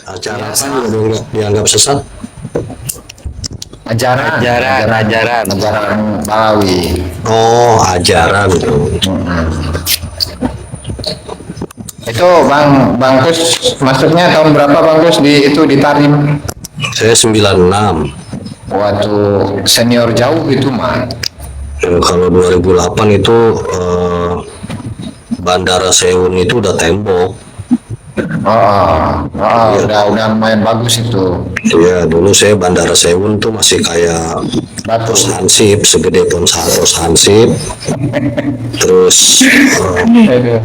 Ajaran Ya, apa yang dianggap sesat? ajaran Balawi. Oh, ajaran. Itu Bang Kus masuknya tahun berapa Bang Kus di Tarim? Saya 96. Waktu senior jauh itu mah. Kalau 2008 itu Bandara Seun itu udah tembok. Iya. Udah lumayan bagus itu. Iya, dulu saya Bandara Seun tuh masih kayak Batu. pos Hansip, segede pos Hansip. Terus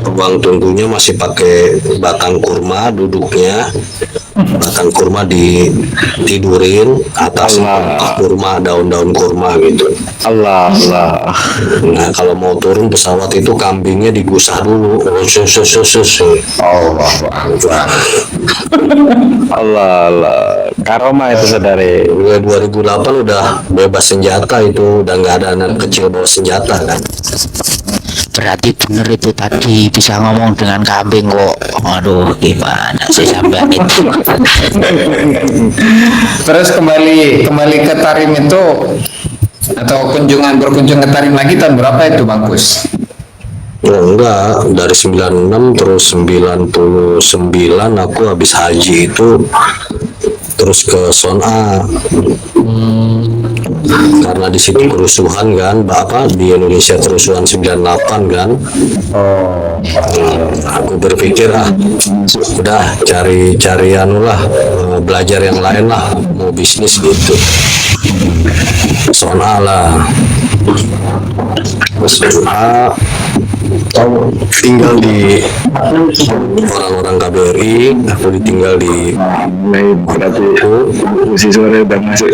ruang tunggunya masih pakai batang kurma duduknya. Batang kurma ditidurin, atas kurma, daun-daun kurma gitu. Allah. Nah, kalau mau turun pesawat itu kambingnya digusah dulu. Allah. Karoma itu saudara. 2008 udah bebas senjata, itu udah nggak ada anak kecil bawa senjata kan. Berarti bener itu tadi bisa ngomong dengan kambing kok. Aduh, gimana sih sampean itu? Terus kembali ke Tarim itu atau berkunjung ke Tarim lagi tahun berapa itu Bang Kus? Oh enggak, dari 96 terus 99 aku habis haji itu terus ke Son'a. Karena di situ kerusuhan kan, di Indonesia kerusuhan 98 kan. Aku berpikir udah cari anu lah, belajar yang lain lah, mau bisnis gitu. Son'a lah. Son'a tinggal di orang-orang KBRI, aku ditinggal di Berarti musisi sore udah masuk.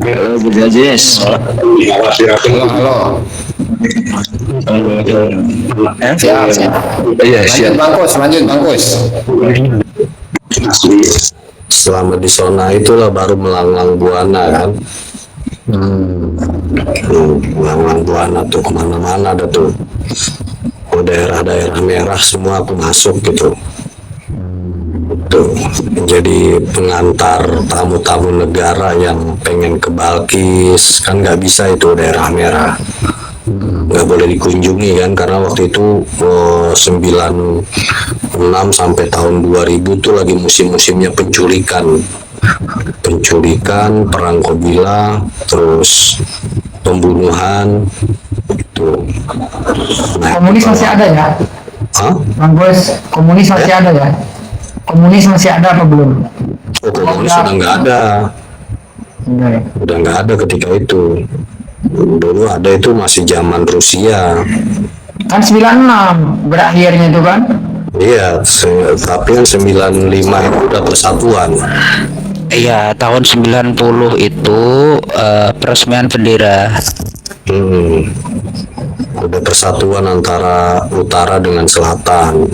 Halo, Bu Jajis. Halo. Siap. Iya, siap. Lanjut Bang Kus. selama di zona itulah baru melanglang buana kan. Melanglang buana tuh kemana-mana ada tuh. Oh, daerah-daerah merah semua aku masuk gitu. Tuh, menjadi pengantar tamu-tamu negara yang pengen ke Balkis, kan nggak bisa itu daerah merah, nggak boleh dikunjungi kan, karena waktu itu 96 sampai tahun 2000 tuh lagi musim-musimnya penculikan, perang Kobila, terus pembunuhan itu. Nah, Komunis masih ada ya? Hah? Bang Bos, komunis masih ada ya? Komunis masih ada apa belum? Oh, komunis udah nggak ada. Enggak ya? Udah nggak ada ketika itu. Dulu ada, itu masih zaman Rusia. Kan 96 berakhirnya itu kan? Iya, tapi kan 95 itu udah persatuan. Iya, tahun 90 itu peresmian bendera. Udah persatuan antara utara dengan selatan.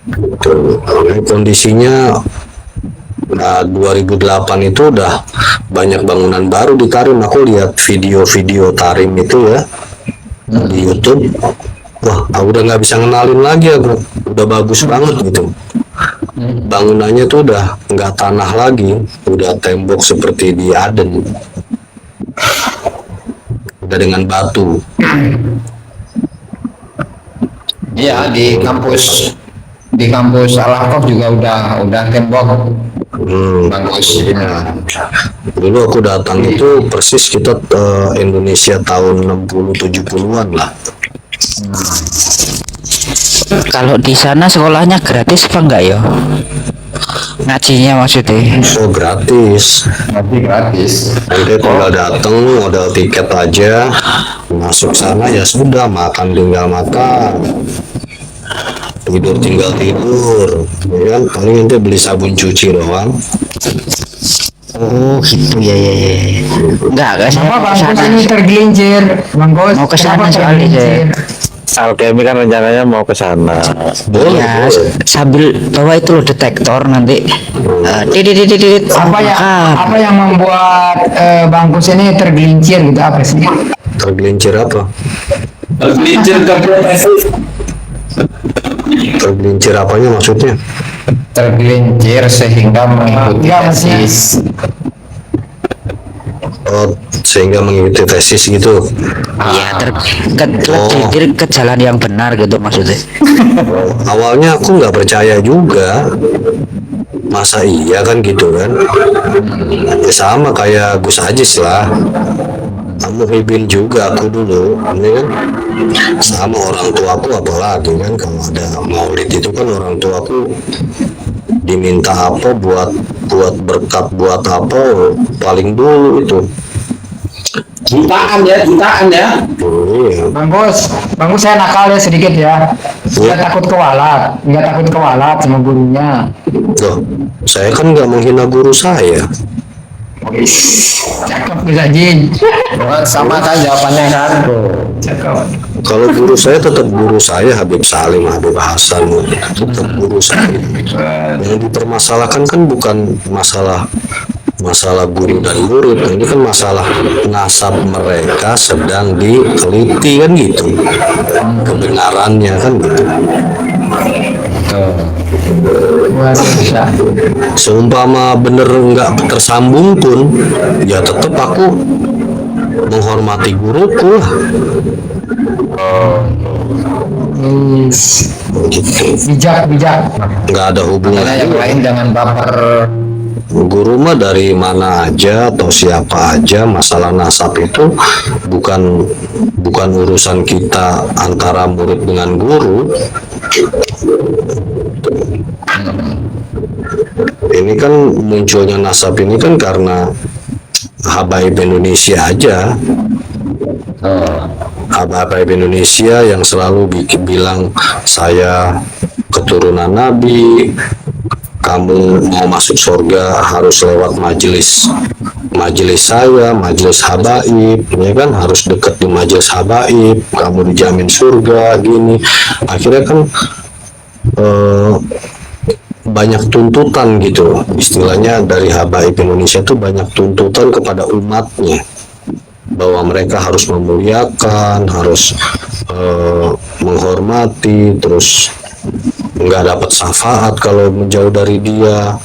Gitu. Kondisinya 2008 itu udah banyak bangunan baru di Tarim. Aku lihat video-video Tarim itu ya di YouTube. Wah, aku udah nggak bisa ngenalin lagi, aku udah bagus banget gitu. Bangunannya tuh udah nggak tanah lagi, udah tembok seperti di Aden, udah dengan batu. Iya, di kampus Al-Ahqaf juga udah tembok. Bagus. Ya. Dulu aku datang itu persis kita Indonesia tahun 60-70-an lah. Kalau di sana sekolahnya gratis apa enggak ya? Ngajinya maksudnya? Oh, gratis. Nanti gratis. Nanti tinggal datang, modal tiket aja, masuk sana ya sudah, makan tinggal makan, tidur tinggal tidur, ya kan? Paling nanti beli sabun cuci doang. Oh gitu ya. Enggak Kenapa Bang saya Bos ini tergelincir? Bang Bos, Mau ke sana kenapa soalnya, tergelincir? Alkemi kan rencananya mau ke sana. Iya, sambil bawa itu loh detektor nanti. Apa yang membuat Bang Bos ini tergelincir gitu, apa sih? Tergelincir apa? Tergelincir ke profesi. Tergelincir apanya maksudnya? Tergelincir sehingga mengikuti Enggak, maksudnya. tesis. Oh, sehingga mengikuti tesis gitu. Iya, tergelincir ke jalan yang benar gitu maksudnya. Awalnya aku nggak percaya juga. Masa iya kan gitu kan? Ya sama kayak Gus Ajis lah. Kamu hibin juga aku dulu, ini kan sama orang tuaku apalagi kan kalau ada maulid itu kan orang tuaku diminta apa buat buat berkat buat apa paling dulu itu. Jutaan ya. Iya. Bang Gus saya nakal ya sedikit ya. Nggak takut kewalat, sama gurunya. Loh, saya kan nggak menghina guru saya. Cakep Gus Haji. Sama kan jawabannya kan. Cakep. Kalau guru saya tetap guru saya Habib Salim, Habib Hasan, tetap guru saya. Yang dipermasalahkan kan bukan masalah guru dan murid, ini kan masalah nasab mereka sedang diteliti kan gitu, kebenarannya kan gitu. Luar biasa. Seumpama bener nggak tersambung pun, ya tetap aku menghormati guruku lah. Gitu. Bijak. Nggak ada hubungan. Makanya yang lain jangan baper. Guru mah dari mana aja atau siapa aja, masalah nasab itu bukan urusan kita antara murid dengan guru. Ini kan munculnya nasab ini kan karena habaib Indonesia aja. Habaib Indonesia yang selalu bilang saya keturunan Nabi, kamu mau masuk surga harus lewat majelis saya, majelis habaib, ya kan harus dekat di majelis habaib, kamu dijamin surga gini. Akhirnya kan banyak tuntutan gitu, istilahnya dari habaib Indonesia itu banyak tuntutan kepada umatnya bahwa mereka harus memuliakan, harus menghormati, terus nggak dapat syafaat kalau menjauh dari dia,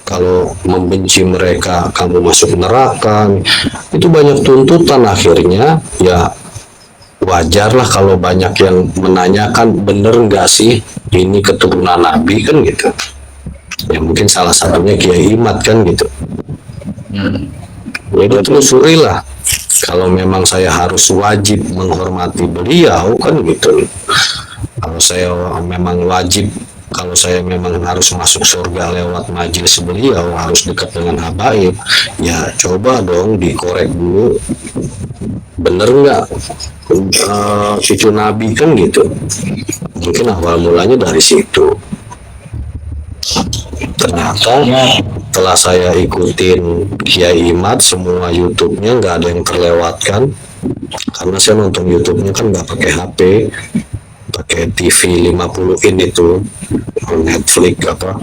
kalau membenci mereka kamu masuk neraka. Itu banyak tuntutan. Akhirnya ya wajarlah kalau banyak yang menanyakan bener nggak sih ini keturunan Nabi kan gitu. Ya mungkin salah satunya Kiai Imad kan gitu. Jadi telusurilah kalau memang saya harus wajib menghormati beliau kan gitu. Kalau saya memang wajib, kalau saya memang harus masuk surga lewat majelis beliau, harus dekat dengan habaib, ya coba dong dikorek dulu, bener nggak cucu Nabi kan gitu. Mungkin awal mulanya dari situ. Ternyata setelah saya ikutin Kiai Imad semua YouTube-nya nggak ada yang terlewatkan, karena saya nonton YouTube-nya kan nggak pakai HP, pakai TV 50 in itu, Netflix apa,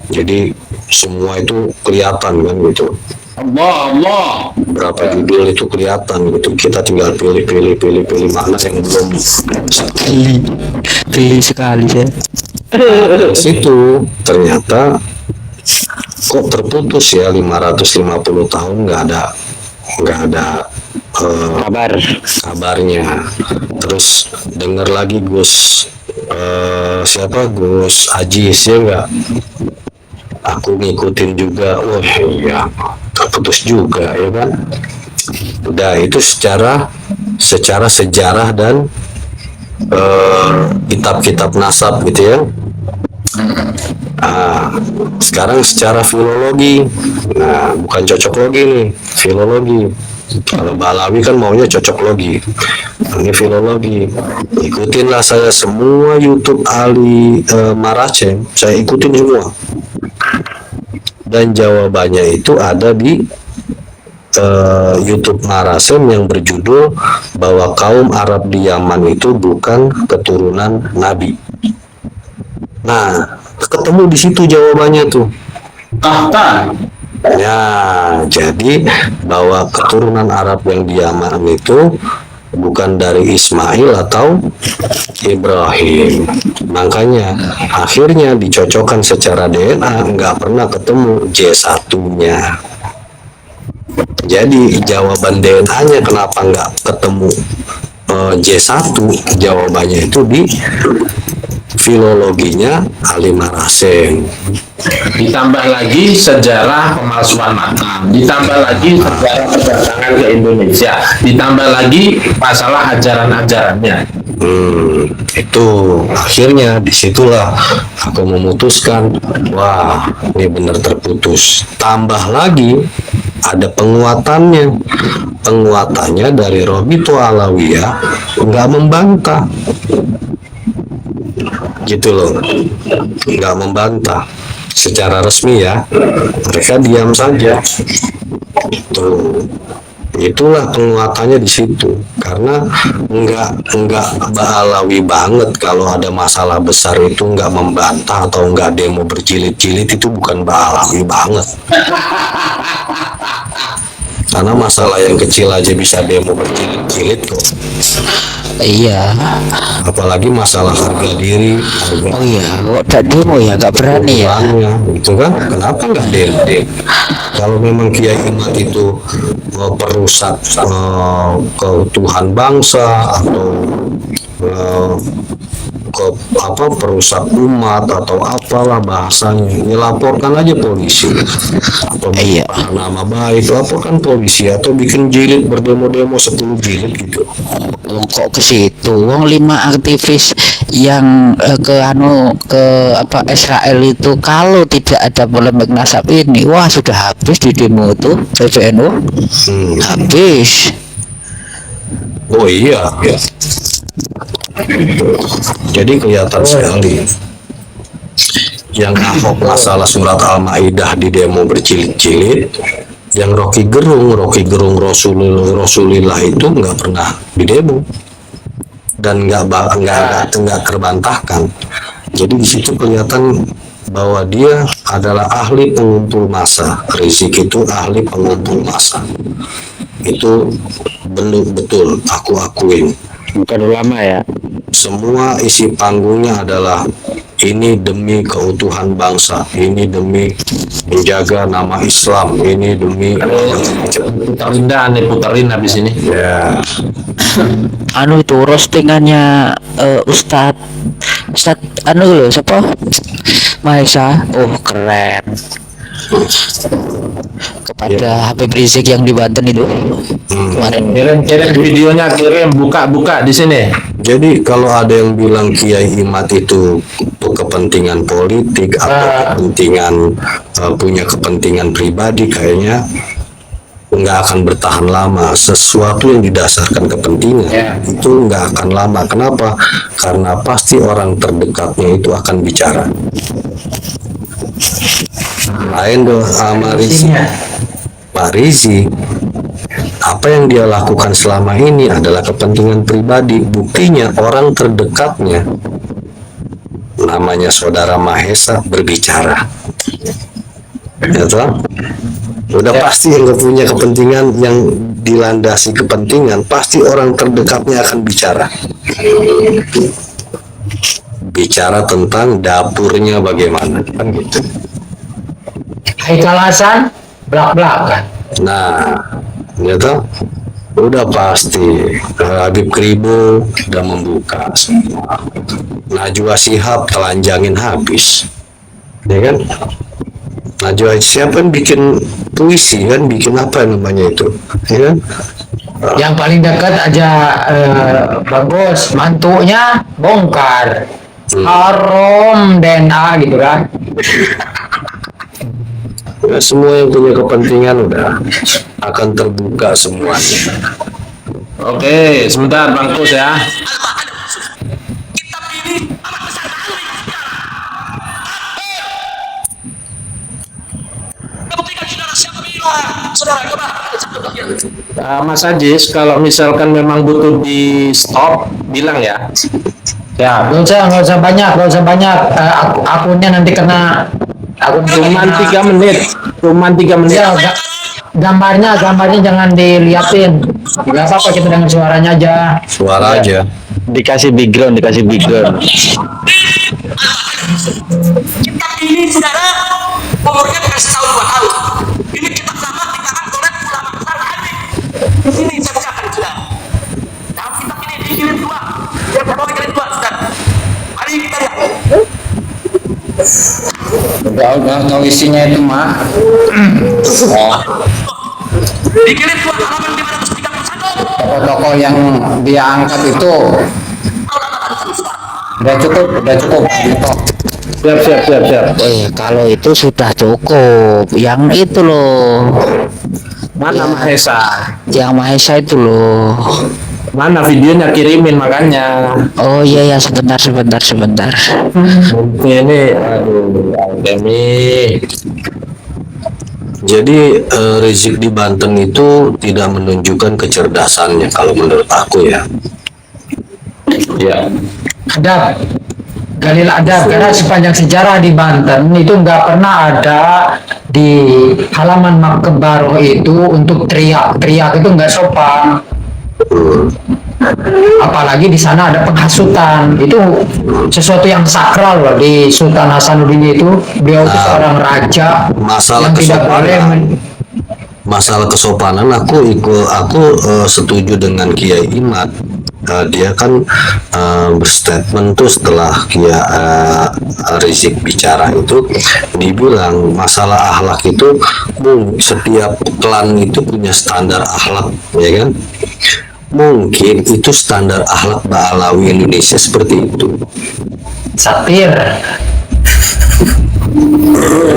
jadi semua itu kelihatan kan gitu. Allah. Berapa judul itu kelihatan gitu, kita tinggal pilih mana yang belum. Geli sekali saya. Dari situ ternyata kok terputus ya 550 tahun nggak ada kabarnya. Terus dengar lagi Gus Ajis ya nggak, aku ngikutin juga, wah ya terputus juga ya kan. Udah itu secara sejarah dan kitab-kitab nasab gitu ya. Sekarang secara filologi, nah bukan cocok logi nih, filologi. Kalau Balawi kan maunya cocok logi, ini filologi. Ikutinlah saya semua YouTube Ali Maracem, saya ikutin semua. Dan jawabannya itu ada di YouTube Maracem yang berjudul bahwa kaum Arab di Yaman itu bukan keturunan Nabi. Nah, ketemu di situ jawabannya tuh. Ya, jadi bahwa keturunan Arab yang di Yaman itu bukan dari Ismail atau Ibrahim. Makanya akhirnya dicocokkan secara DNA, nggak pernah ketemu J1-nya. Jadi jawaban DNA-nya kenapa nggak ketemu J1, jawabannya itu di filologinya Ali Marasen. Ditambah lagi sejarah pemalsuan makam, ditambah lagi sejarah kedatangan ke Indonesia, ditambah lagi masalah ajaran-ajarannya. Itu akhirnya disitulah aku memutuskan, wah ini benar terputus. Tambah lagi ada penguatannya dari Robito Alawiyah nggak membantah, gitu loh, nggak membantah secara resmi ya, mereka diam saja. Itulah penguatannya di situ, karena nggak Ba'alawi banget kalau ada masalah besar itu nggak membantah atau nggak demo berjilid-jilid, itu bukan Ba'alawi banget. Karena masalah yang kecil aja bisa demo berjilid-jilid kok. Iya. Apalagi masalah harga diri, harga Oh iya, kok tak demo ya, gak berani ya. ukurannya, gitu kan? Kenapa nggak demo? Kalau memang Kiai Imad itu perusak keutuhan bangsa atau perusak umat atau apalah bahasanya, ya laporkan aja polisi. Atau Iya. nama baik, laporkan polisi, atau bikin jilid berdemo-demo 10 jilid gitu. Kok ke situ? Wong 5 aktivis yang ke Israel itu, kalau tidak ada polemik nasab ini, wah sudah habis di demo itu PBNU. Habis. Oh iya, ya. Jadi kelihatan sekali yang Ahok masalah surat Al-Maidah di demo berjilid-jilid, yang Rocky Gerung Rasulillah itu nggak pernah di demo dan nggak terbantahkan. Jadi di situ kelihatan bahwa dia adalah ahli pengumpul massa. Rizik itu ahli pengumpul massa. Itu betul, aku akuin. Bukan ulama ya. Semua isi panggungnya adalah ini demi keutuhan bangsa, ini demi menjaga nama Islam, ini demi Puterin habis ini. ya. Anu itu roastingannya Ustadz anu loh, siapa? Mahesa. Oh keren. Kepada Habib Rizik yang di Banten itu kemarin. Kirim videonya, buka di sini. Jadi kalau ada yang bilang Kiai Imad itu kepentingan politik atau kepentingan punya kepentingan pribadi, kayaknya nggak akan bertahan lama. Sesuatu yang didasarkan kepentingan itu nggak akan lama. Kenapa? Karena pasti orang terdekatnya itu akan bicara. Lain doh sama Rizik. Pak Rizik, apa yang dia lakukan selama ini adalah kepentingan pribadi. Buktinya orang terdekatnya, namanya saudara Mahesa, berbicara. Ya toh? Udah pasti yang punya kepentingan, yang dilandasi kepentingan, pasti orang terdekatnya akan bicara. Bicara tentang dapurnya bagaimana, kan gitu. Haikal Hasan belak-belakan. Nah, ya toh? Udah pasti Habib Kribo udah membuka semua. Najwa Shihab telanjangin habis, ya kan? Najwa siapa yang bikin puisi kan, bikin apa namanya itu, ya kan? Yang paling dekat aja bagus, mantunya bongkar. Haram DNA gitu kan. Ya, semua yang punya kepentingan udah akan terbuka semuanya. Oke, sebentar Bang Kus ya. Mas Ajis, kalau misalkan memang butuh di stop, bilang ya. Ya, Nggak usah banyak. Akunnya nanti kena akun cuman 3 menit. Ya, gambarnya jangan diliatin. Nggak apa-apa, kita dengar suaranya aja. Suara aja. Dikasih background. Kita ini saudara umurnya dikasih tahu 2 tahun. Ini kita sama dikatakan oleh ulama besar hadis. Di sini saya bacakan sudah. Dalam kitab ini dijilid 2. Yang pertama dijilid 2 sudah. Mari kita lihat. Udah tahu isinya itu mah. Dijilid 2 halaman 531. Tokoh-tokoh yang dia angkat itu udah cukup gitu. Siap. Kalau itu sudah cukup. Yang itu loh, Mana Mahesa? yang Mahesa itu loh. Mana videonya, kirimin makanya. Oh iya ya, sebentar. Ini aduh, Demi. Jadi Rizik di Banten itu tidak menunjukkan kecerdasannya kalau menurut aku ya. Ya. Adab, dalil adab, karena sepanjang sejarah di Banten itu nggak pernah ada di halaman Makam Baroh itu untuk teriak itu nggak sopan. Apalagi di sana ada penghasutan, itu sesuatu yang sakral loh. Di Sultan Hasanuddin itu, beliau itu seorang raja Masalah yang tidak boleh masalah kesopanan aku setuju dengan Kiai Imad. Dia kan berstatement tuh setelah Rizik bicara itu, dibilang masalah akhlak itu setiap klan itu punya standar akhlak, ya kan? Mungkin itu standar akhlak Ba'alawi Indonesia seperti itu. satir.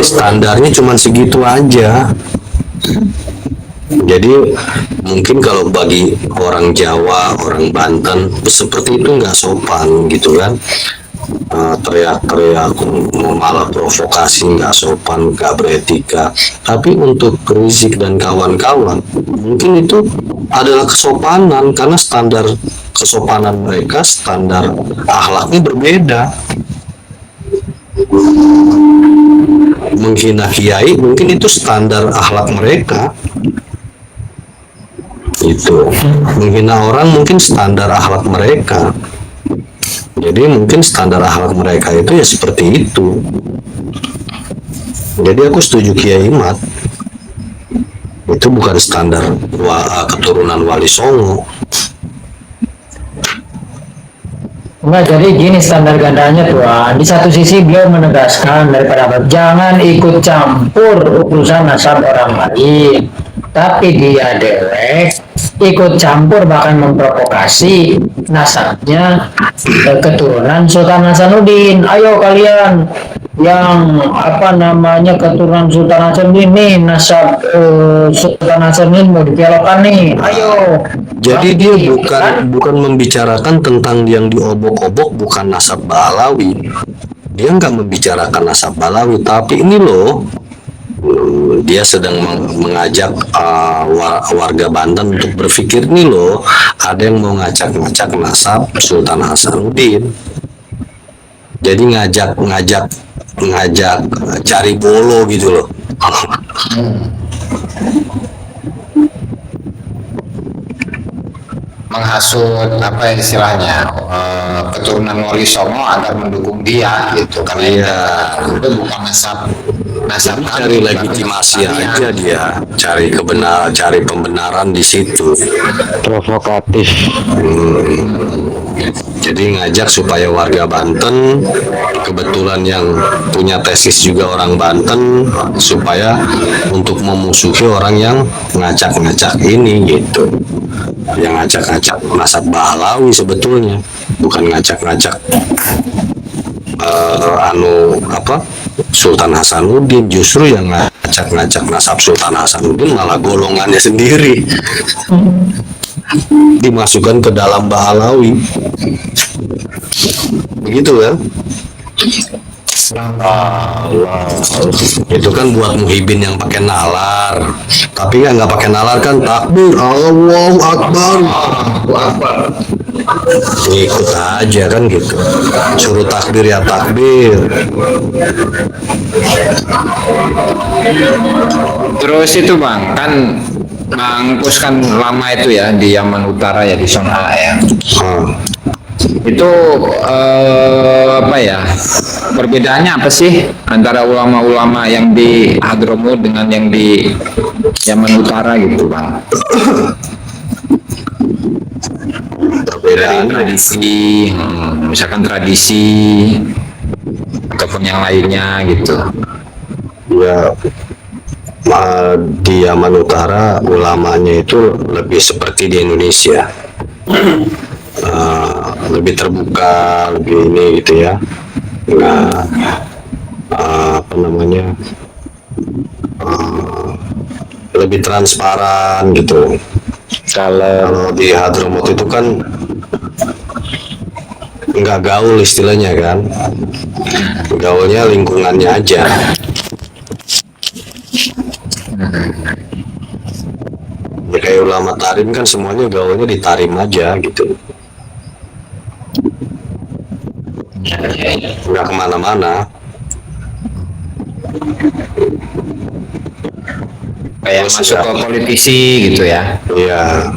Standarnya cuma segitu aja. Jadi mungkin kalau bagi orang Jawa, orang Banten seperti itu nggak sopan gitu kan. Teriak-teriak, malah provokasi, nggak sopan, nggak beretika. Tapi untuk Rizik dan kawan-kawan mungkin itu adalah kesopanan, karena standar kesopanan mereka, standar akhlaknya berbeda. Menghina kiai mungkin itu standar akhlak mereka. Itu menghina orang mungkin standar akhlak mereka. Jadi mungkin standar akhlak mereka itu ya seperti itu. Jadi aku setuju Kiai Imad, itu bukan standar keturunan Wali Songo. Enggak, jadi gini standar gandanya Tuan. Di satu sisi beliau menegaskan daripada jangan ikut campur urusan nasab orang lain. Tapi dia dewek ikut campur, bahkan memprovokasi nasabnya keturunan Sultan Hasanuddin. Ayo kalian yang keturunan Sultan Hasanuddin nih, nasab Sultan Hasanuddin mau dibelokkan nih, ayo. Jadi dia bukan membicarakan tentang yang diobok-obok, bukan nasab Ba'alawi. Dia nggak membicarakan nasab Ba'alawi, tapi ini loh, dia sedang mengajak warga Banten untuk berpikir nih loh, ada yang mau ngacak-ngacak nasab Sultan Hasanuddin. Jadi ngajak cari bolo gitu loh. Menghasut apa istilahnya, keturunan Wali Songo agar mendukung dia gitu, karena itu bukan nasab Cari legitimasi aja dia, cari pembenaran di situ. Provokatif. Jadi ngajak supaya warga Banten, kebetulan yang punya tesis juga orang Banten, supaya untuk memusuhi orang yang ngacak-ngacak ini gitu. Yang ngacak-ngacak nasab Ba'alawi sebetulnya, bukan ngacak-ngacak Sultan Hasanuddin. Justru yang ngacak-ngacak nasab Sultan Hasanuddin malah golongannya sendiri dimasukkan ke dalam Ba'alawi, begitu kan? Itu kan buat Muhibin yang pakai nalar, tapi yang nggak pakai nalar kan takbir Allahu Akbar, ikut aja kan gitu, suruh takbir ya takbir. Terus itu bang, kan Bang Kus kan lama itu ya di Yaman Utara ya, di Son'a ya. Itu apa ya, perbedaannya apa sih antara ulama-ulama yang di Hadramut dengan yang di Yaman Utara gitu bang? Dari tradisi, misalkan tradisi ataupun yang lainnya gitu. Ya, di Yaman Utara ulamanya itu lebih seperti di Indonesia. Lebih terbuka, lebih ini gitu ya, nggak apa namanya, lebih transparan gitu. Kalau di Hadramut itu kan nggak gaul istilahnya kan, gaulnya lingkungannya aja. Ya, kayak ulama Tarim kan semuanya gaulnya di Tarim aja gitu, nggak kemana-mana. Kayak Terus masuk nggak- ke politisi gitu ya. ya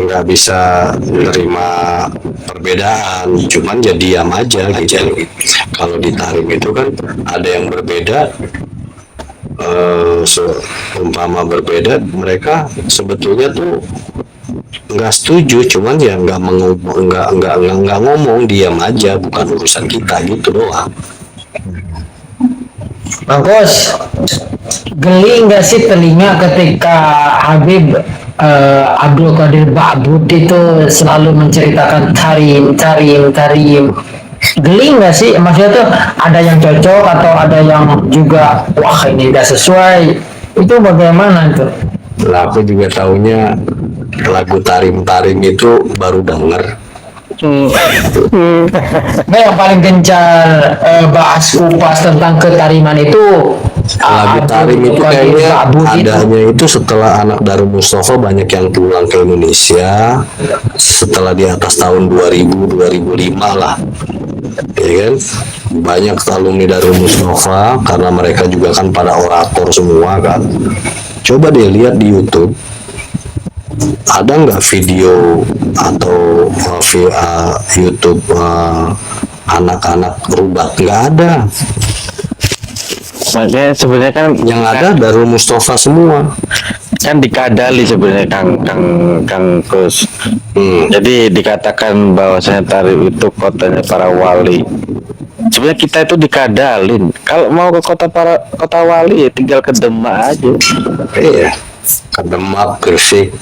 nggak bisa menerima perbedaan, cuman ya diam aja gitu. Kalau di Tarim itu kan ada yang berbeda, umpama berbeda, mereka sebetulnya tuh nggak setuju, cuman ya nggak ngomong, diam aja, bukan urusan kita gitu doang. Bang Kus, geli nggak sih telinga ketika Habib Abdul Qadir Ba'bud itu selalu menceritakan tarim. Geli nggak sih? Maksudnya tuh ada yang cocok atau ada yang juga wah ini nggak sesuai. Itu bagaimana tuh? Lah aku juga taunya lagu Tarim itu baru denger. Nah, yang paling gencar bahas kupas tentang ketariman itu Lagu Tarim itu kayaknya adanya itu setelah anak Darul Mustafa banyak yang pulang ke Indonesia setelah di atas tahun 2000-2005 lah, ya kan, banyak alumni Darul Mustafa karena mereka juga kan pada orator semua kan. Coba deh lihat di YouTube, ada nggak video atau YouTube anak-anak rubat? Nggak ada. Makanya sebenarnya kan Yang ada Darul Mustafa semua. kan dikadali sebenarnya Kang Kus. Jadi dikatakan bahwasanya Tarim itu kotanya para wali. Sebenarnya kita itu dikadalin. Kalau mau ke kota wali ya tinggal ke Demak aja. Iya, ke Demak, Gresik.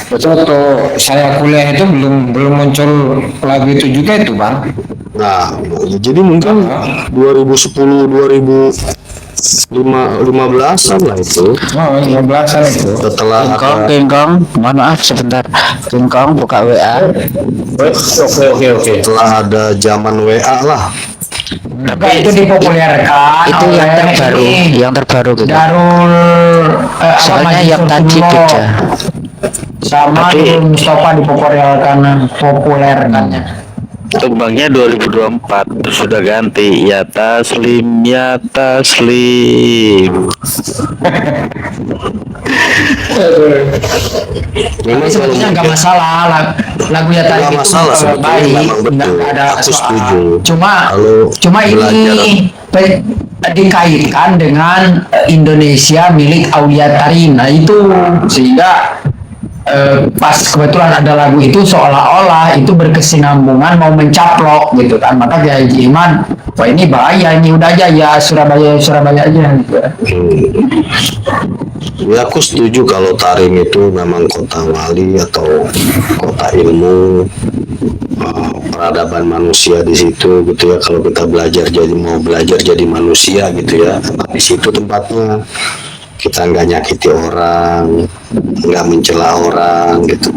Betul tuh, saya kuliah itu belum muncul lagu itu juga itu bang. Nah, jadi mungkin 2010, 2015-an lah itu. Oh, 15-an itu. Setelah King Kong, mohon maaf sebentar. King Kong buka WA. Oke. setelah ada zaman WA lah. Nah, itu dipopulerkan Itu yang oleh terbaru, ini, yang terbaru gitu. Darul Soalnya yang tadi beda. sama Darul Mustafa dipopulerkannya. Tembangnya 2024 sudah ganti ya taslim. Memang kalau Sebetulnya nggak masalah lagu ya tadi Nggak itu masalah, sebetulnya baik, memang betul. nggak ada Aku soal. setuju. Cuma Kalau ini dikaitkan dengan Indonesia milik Aulia Tarim. Nah itu sehingga pas kebetulan ada lagu itu seolah-olah itu berkesinambungan mau mencaplok gitu kan, maka Kiai Haji Iman, wah ini bahaya, ini udah aja ya Surabaya aja gitu. Ya aku setuju kalau Tarim itu memang kota wali atau kota ilmu, peradaban manusia di situ gitu ya. Kalau kita mau belajar jadi manusia gitu ya, di situ tempatnya. Kita nggak nyakiti orang, nggak mencela orang gitu,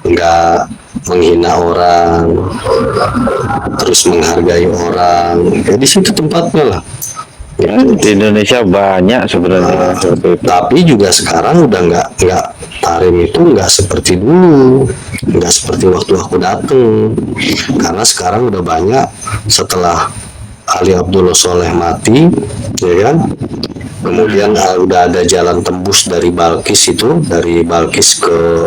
nggak menghina orang, terus menghargai orang. Ya di situ tempatnya lah. Ya, di Indonesia banyak sebenarnya seperti itu. Tapi juga sekarang udah nggak tarim itu nggak seperti dulu, nggak seperti waktu aku dateng. Karena sekarang udah banyak setelah Ali Abdullah Soleh mati, ya kan? Kemudian udah ada jalan tembus dari Balkis itu, dari Balkis ke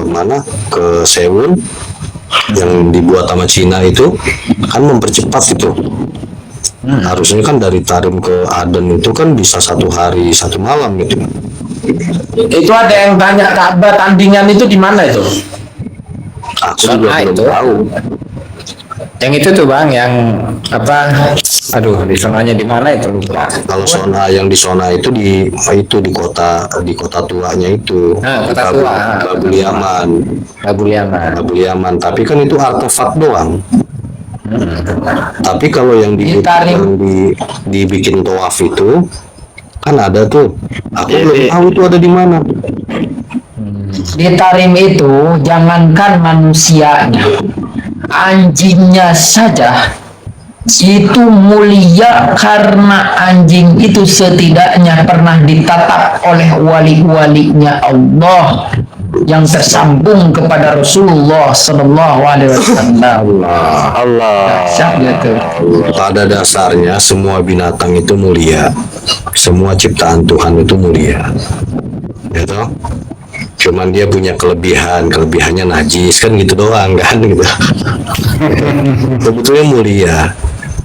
mana? Ke Sewun yang dibuat sama Cina itu kan mempercepat itu. Harusnya kan dari Tarim ke Aden itu kan bisa 1 hari 1 malam gitu. Itu ada yang tanya Ka'bah tandingan itu di mana itu? Aku juga belum itu. tahu. Yang itu tuh bang, yang apa? Aduh, di sananya di mana itu lupa. Kalau zona yang di zona itu di kota tuanya itu. Nah, kota tua. Babul Yaman. Babul Yaman. Babul Yaman. Tapi kan itu artefak doang. Tapi kalau yang dibikin tawaf itu kan ada tuh. Aku belum tahu itu ada di mana. Di Tarim itu jangankan manusianya, anjingnya saja itu mulia karena anjing itu setidaknya pernah ditatap oleh wali-walinya Allah yang tersambung kepada Rasulullah Sallallahu Alaihi Wasallam. Allah. Pada dasarnya semua binatang itu mulia, semua ciptaan Tuhan itu mulia, ya toh? Cuman dia punya kelebihannya najis kan gitu doang kan gitu. Sebetulnya mulia.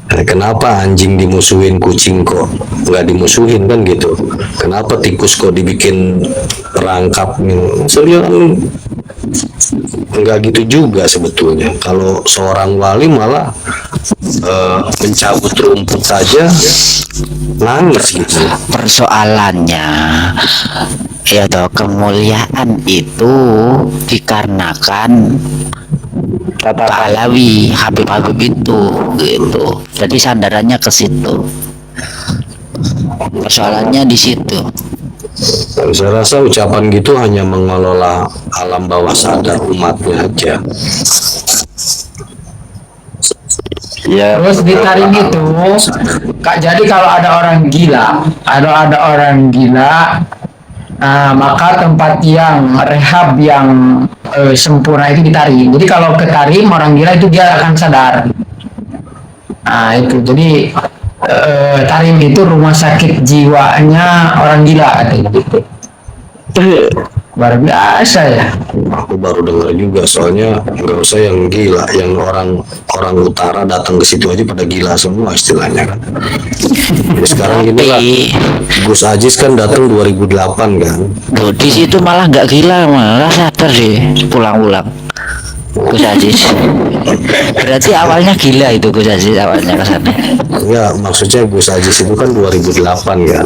Nah, kenapa anjing dimusuhin, kucing kok nggak dimusuhin kan gitu? Kenapa tikus kok dibikin perangkap? Sebenarnya nggak gitu juga sebetulnya. Kalau seorang wali malah mencabut rumput saja nangis gitu. Persoalannya ya toh, kemuliaan itu dikarenakan Pahlawi Habib itu gitu. Jadi sandarannya ke situ. Persoalannya di situ. Dan saya rasa ucapan gitu hanya mengelola alam bawah sadar umatnya aja. Ya, Terus di Tarim itu, Kak, jadi kalau ada orang gila, ada orang gila, maka tempat yang rehab yang sempurna itu di Tarim. Jadi kalau ke Tarim orang gila itu dia akan sadar. Nah itu jadi Tarim itu rumah sakit jiwanya orang gila katanya gitu. Luar biasa ya. Aku baru dengar juga, soalnya nggak usah yang gila, yang orang utara datang ke situ aja pada gila semua istilahnya kan. Jadi sekarang inilah Gus Aziz kan datang 2008 kan. Loh, di situ malah nggak gila, malah sadar sih pulang-pulang. Gus Aziz. Berarti awalnya gila itu Gus Aziz awalnya kesana. Ya maksudnya Gus Aziz itu kan 2008 kan.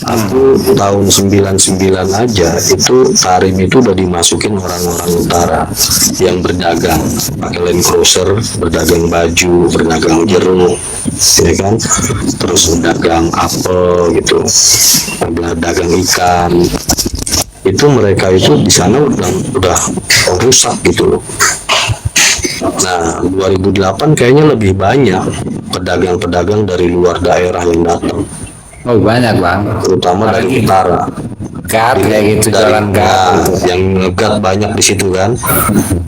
Aku tahun 99 aja itu Tarim itu udah dimasukin orang-orang utara yang berdagang pakai Land Cruiser, berdagang baju, berdagang jeruk, ya kan, terus berdagang apel gitu, berdagang ikan. Itu mereka itu di sana udah rusak gitu loh. Nah, 2008 kayaknya lebih banyak pedagang-pedagang dari luar daerah yang datang, Oh banyak bang. terutama dari utara. Gat kayak gitu Dari jalan gat. yang ngegat banyak di situ kan.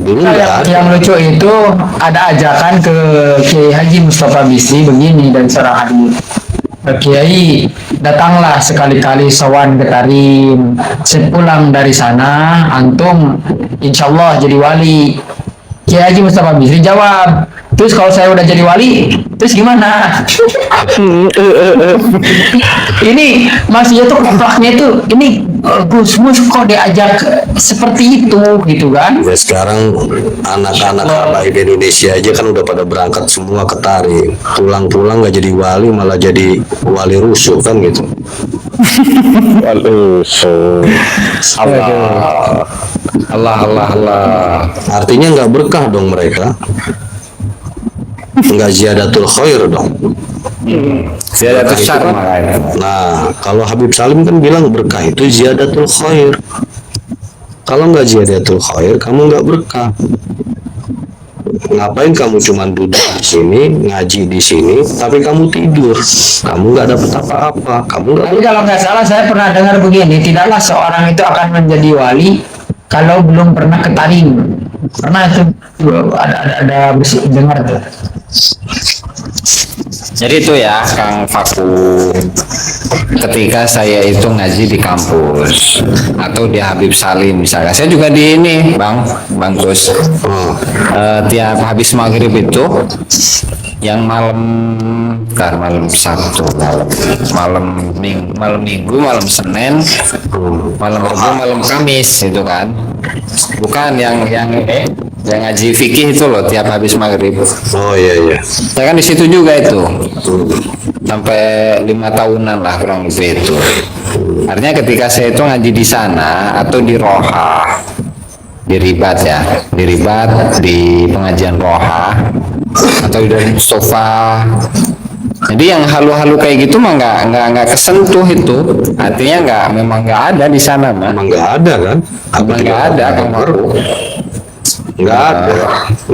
Dulu Nah, nggak ada. yang lucu itu ada ajakan ke Kiai Haji Mustafa Bisri begini dan seorang hadir. Kiai, datanglah sekali-kali sowan ke Tarim. Sepulang dari sana, antum insya Allah jadi wali. Kiai Haji Mustafa Bisri jawab, terus kalau saya udah jadi wali, terus gimana? Ini maksudnya tuh komplaknya tuh, ini Gus Mus kok diajak seperti itu gitu kan? Ya sekarang anak-anak habaib Indonesia aja kan udah pada berangkat semua ke Tarim. Pulang-pulang nggak jadi wali, malah jadi wali rusuh kan gitu. Waduh, Allah. Artinya nggak berkah dong mereka. Nggak ziyadatul khair dong. Saya ada besar makanya. Nah, kalau Habib Salim kan bilang berkah itu ziyadatul khair. Kalau nggak ziyadatul khair, kamu nggak berkah. Ngapain kamu cuman duduk di sini, ngaji di sini, tapi kamu tidur, kamu nggak dapat apa-apa, kamu nggak. Tapi kalau nggak salah saya pernah dengar begini, tidaklah seorang itu akan menjadi wali kalau belum pernah ke talim. Pernah itu ada dengar tuh. Jadi itu ya Kang Faku, ketika saya itu ngaji di kampus atau di Habib Salim misalnya, saya juga di ini Bang Gus. Tiap habis maghrib itu yang malam Sabtu, malam Minggu, malam Senin, malam Rabu, malam Kamis itu kan, bukan yang ngaji fikih itu loh tiap habis maghrib. Oh iya. Saya kan di situ juga itu sampai 5 tahunan lah kurang lebih itu. Artinya ketika saya itu ngaji di sana atau di Roha, di Ribat di pengajian Roha atau di Darul Mustafa. Jadi yang halu-halu kayak gitu mah nggak kesentuh itu. Artinya memang nggak ada di sana mah. Emang nggak ada kan? Memang nggak ada Kang Faku. Nggak ada.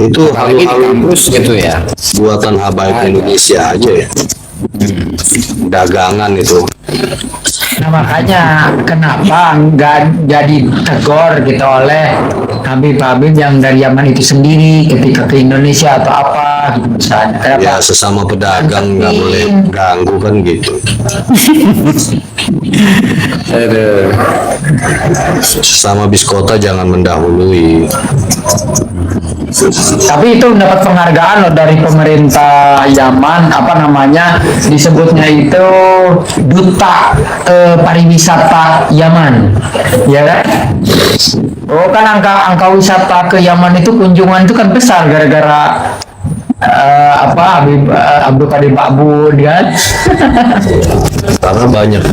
Itu Apalagi di halu-halu kampus gitu ya. buatan habaib Indonesia aja ya. Dagangan itu. Nah makanya kenapa nggak jadi tegor gitu oleh Habib-Habib yang dari Yaman itu sendiri ketika ke Indonesia atau apa gitu misalnya. Kenapa? Ya sesama pedagang nggak boleh ganggu kan gitu. Aduh. Sesama biskota jangan mendahului. Tapi itu mendapat penghargaan loh dari pemerintah Yaman, apa namanya, disebutnya itu duta pariwisata Yaman, ya kan? Oh kan angka wisata ke Yaman itu kunjungan itu kan besar gara-gara Abdul Qadir Ma'bud kan? Karena banyak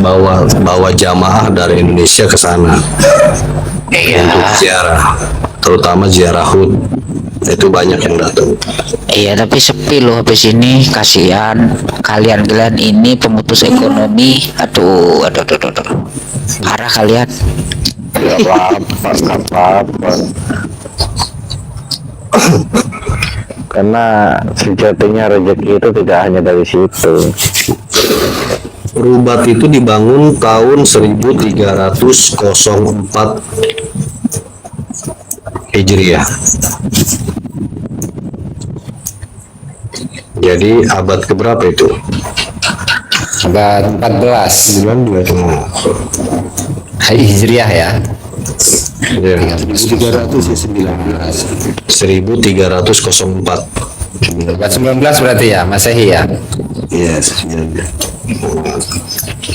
bawa jamaah dari Indonesia ke sana untuk ziarah, terutama ziarah Hud. Itu banyak yang datang. Iya, tapi sepi loh habis ini, kasihan kalian ini pemutus ekonomi. Aduh. Parah kalian. apa-apa. Karena sejatinya rezeki itu tidak hanya dari situ. Rubat itu dibangun tahun 1304 Hijriah. Jadi abad keberapa itu? Abad 14 Hijriah ya. Ya. 1304. Abad 19 berarti ya, Masehi ya. Yes.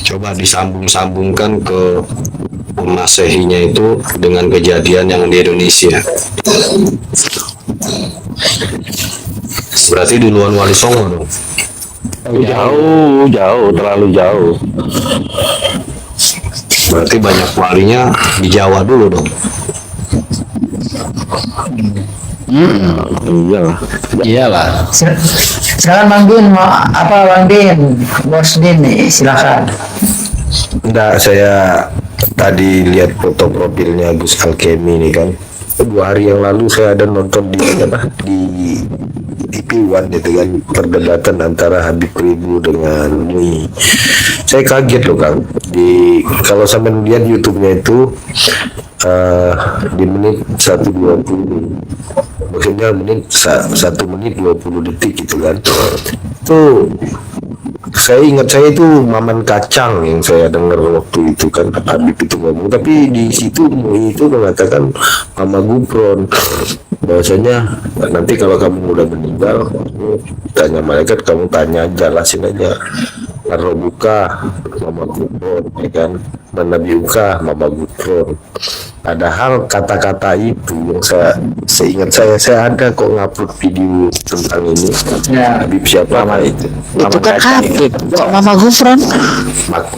Coba disambung-sambungkan ke Masehinya itu dengan kejadian yang di Indonesia. Berarti duluan Wali Songo dong. Jauh, terlalu jauh. Berarti banyak walinya di Jawa dulu dong. Iyalah. Silakan Bang Din, Bang Din, Bos Din nih, silakan. Enggak, saya tadi lihat foto profilnya Gus Alkemi ini kan. 2 hari yang lalu saya ada nonton di TV One gitu kan, perdebatan antara Habib Ribu dengan Mui. Saya kaget loh Kang. Kalau sampai lihat YouTube-nya itu di menit 1:20, maksudnya menit 1 menit 20 detik gitu kan. Itu saya itu Maman Kacang yang saya dengar waktu itu kan, Habib itu ngomong, tapi di situ Mui itu mengatakan Mama Gufron, bahwasanya nanti kalau kamu udah meninggal, tanya malaikat, kamu tanya, jelasin aja, Narobuka Mama Gufron, ya kan, Nabiuka Mama Gufron. Padahal kata-kata itu yang seingat saya ada kok ngupload video tentang ini. Ya. Habib siapa nama itu? Itu kan Habib, kok Mama Gufron?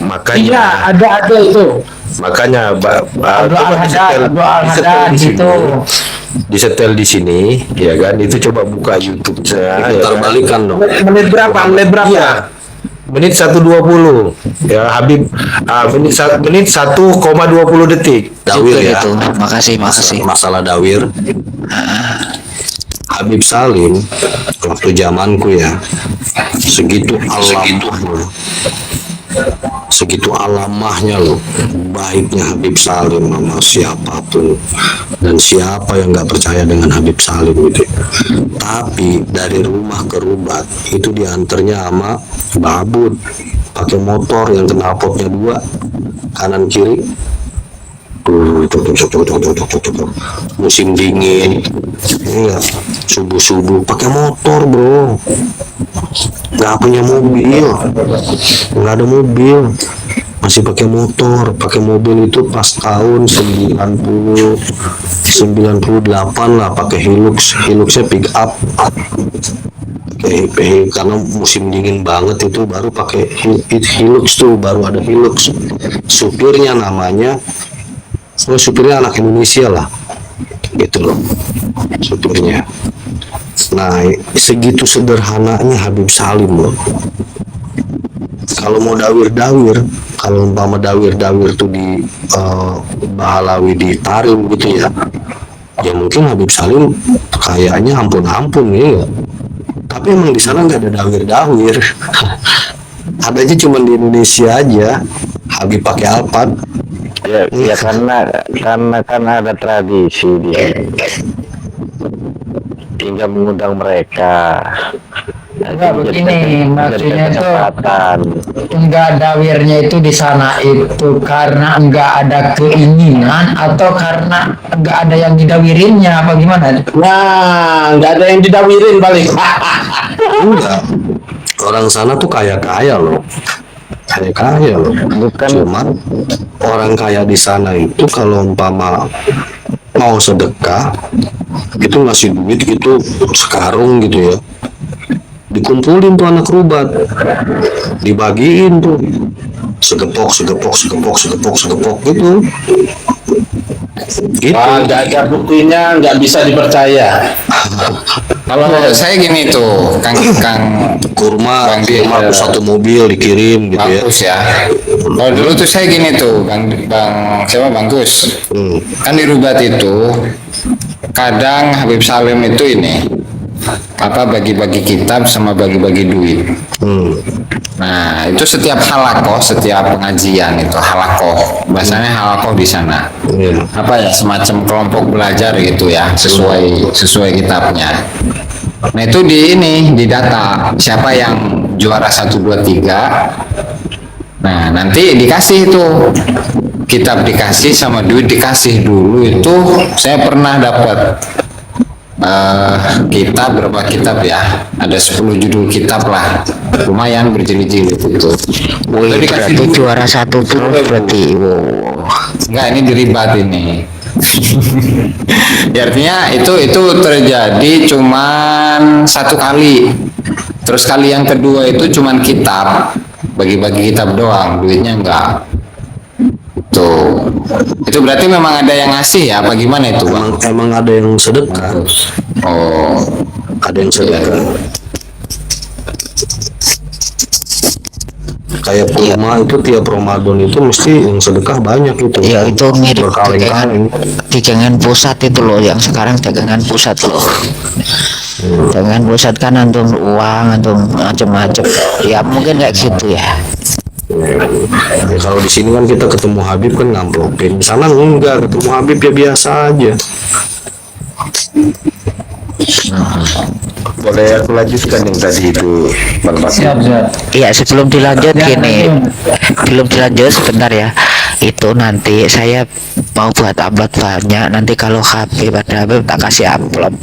Makanya. Iya, ada itu. Makanya Abdul Al-Haddad gitu. Disetel di sini, ya kan? Itu coba buka YouTube saya. Putar balikan dong. Menit berapa? Iya. menit 1:20 ya Habib, menit 1,20 detik. Dawir Itu, ya. itu. Makasih. Masalah Dawir. Habib Salim waktu zamanku ya, segitu alamahnya loh, baiknya Habib Salim sama siapapun, dan siapa yang nggak percaya dengan Habib Salim gitu. Tapi dari rumah ke Rubat itu diantarnya sama Babut pakai motor yang knalpotnya 2 kanan kiri. Musim dingin, iya, subuh pakai motor bro, nggak punya mobil, nggak ada mobil, masih pakai motor. Pakai mobil itu pas tahun 98 lah, pakai Hiluxnya pick up, karena musim dingin banget itu baru pakai Hilux tuh, baru ada Hilux. Supirnya anak Indonesia lah gitu loh supirnya. Nah, segitu sederhananya Habib Salim loh. Kalau mau dawir, kalau umpama dawir tuh di Bahalawi di Tarim gitu ya mungkin Habib Salim kayaknya ampun ya. Tapi emang di sana nggak ada dawir adanya cuma di Indonesia aja Habib pakai Alphard. Ya karena kan ada tradisi dia, tinggal mengundang mereka. Enggak begini, maksudnya itu kesempatan. enggak dawirnya itu di sana itu karena enggak ada keinginan atau karena enggak ada yang didawirinnya apa gimana? Nah, nggak ada yang didawirin balik. Enggak, orang sana tuh kaya loh, kaya loh. Bukan. Cuman orang kaya di sana itu kalau umpama mau sedekah itu ngasih duit gitu sekarung gitu ya, dikumpulin tuh anak Rubat, dibagiin tuh segepok gitu. Gitu. Wah, nggak ada buktinya, nggak bisa dipercaya. Kalau saya gini tuh, Kang kurma Bang Di, satu mobil dikirim gitu ya. Bagus ya. Kalau dulu tuh saya gini tuh, Bang siapa Bang Gus? Kan di Rubat itu kadang Habib Salim itu ini bagi-bagi kitab sama bagi-bagi duit. Nah, itu setiap halakoh, setiap pengajian itu halakoh, bahasanya halakoh di sana. Apa ya, semacam kelompok belajar gitu ya, sesuai kitabnya. Nah, itu didata siapa yang juara 1 2 3. Nah, nanti dikasih itu kitab, dikasih sama duit dikasih. Dulu itu saya pernah dapat kitab, berapa kitab ya, ada 10 judul kitab lah, lumayan berjilid-jilid itu. Wih, berarti juara 1 terus berarti. Wow. Enggak, ini diribat ini. Ya, artinya itu terjadi cuman 1 kali. Terus kali yang kedua itu cuman kitab, bagi-bagi kitab doang, duitnya enggak. Tuh. Itu berarti memang ada yang ngasih ya, apa gimana itu, Bang? Emang ada yang sedekah. Oh, Ada yang sedekah. Kayak kurma itu tiap Ramadan itu mesti yang sedekah banyak itu. Ya itu mirip berkaleng-kaleng. dagangan pusat itu loh, yang sekarang dagangan pusat loh. Dagangan pusat kan antum uang, antum macam-macam. Ya mungkin kayak gitu ya. Ya, kalau di sini kan kita ketemu Habib kan ngamplopin, di sana enggak, ketemu Habib ya biasa aja. Boleh aku lanjutkan yang tadi itu, Bang Mas? Siap. Iya, sebelum dilanjut Ya, gini, lanjut. belum dilanjut sebentar ya. Itu nanti saya mau buat amplop banyak. Nanti kalau Habib ada Habib tak kasih amplop.